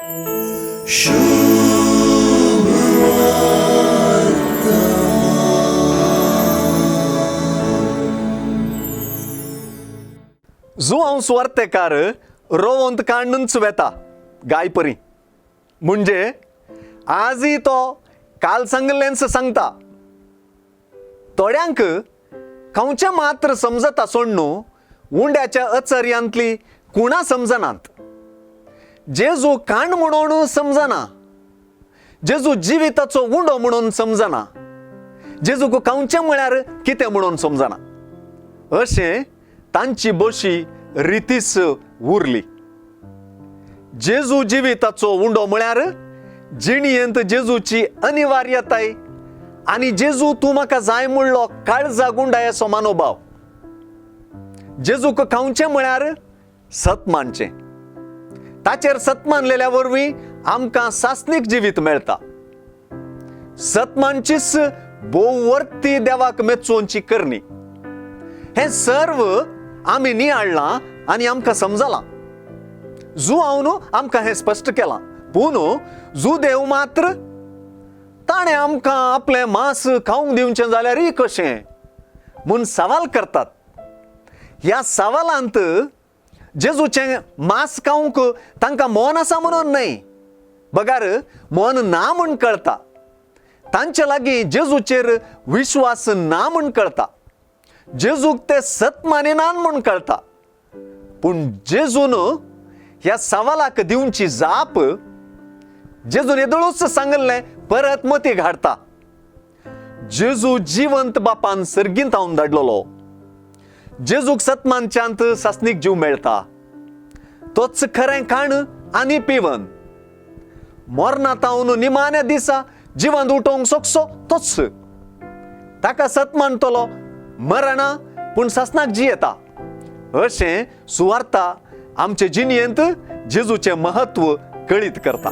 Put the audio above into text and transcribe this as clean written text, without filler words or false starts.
जो हांव सुवार्थेकार रोवंत काडूनच वेता गाय परी म्हणजे आजय तो काल सांगलेंच सांगता. थोड्यांक खंयचें मात्र समजता सोड न्हू उंड्याच्या अचर्यांतली कुणा समजनात. जेजू कांड म्हणून समजना, जेजू जिविताचो उंडो म्हणून समजना, जेजूक खंयचें म्हळ्यार कितें म्हणून समजना. अशें तांची बशी रितीस उरली. जेजू जिविताचो उंडो म्हळ्यार जिणयेंत जेजूची अनिवार्यताय आनी जेजू तूं म्हाका जाय म्हणलो काळजा गुंडायेचो मनोभाव. जेजूक खंयचें म्हळ्यार सतमानचें. ताचेर सतमानलेल्या वरवीं आमकां सासणीक जिवीत मेळटा. सतमानचीच भोववर्ती देवाक मेच्चोवची करणी. हें सर्व आमी नियाळ्ळां आनी आमकां समजलां. जू हांव न्हू आमकां हें स्पश्ट केलां. पूण जू देव मात्र ताणें आमकां आपलें मांस खावंक दिवचें जाल्यार कशें म्हूण सवाल करतात. ह्या सवालांत जेजूचें मांस खावंक तांकां मोन आसा म्हणून न्हय, बगार मोन ना म्हूण कळटा. तांचे लागीं जेजूचेर विश्वास ना म्हूण कळटा. जेजूक ते सत मानिनात म्हूण कळटा. पूण जेजून ह्या सवालाक दिवची जाप जेजून येदळूच सांगलें परत मती घाडटा. जेजू जिवंत बापान सर्गींत हांवन धाडलेलो. जेजूक सतमानच्यांत सासणीक जीव मेळटा. तोच खरें खाण आनी पिवन. मरणांत हांवन निमाण्या दिसा जिवंत उठोवंक सोकसो तोच. ताका सतमानतलो मरणा पूण सासणाक जियेता. अशें सुवार्ता आमचे जिणयेंत जेजूचें महत्व कळीत करता.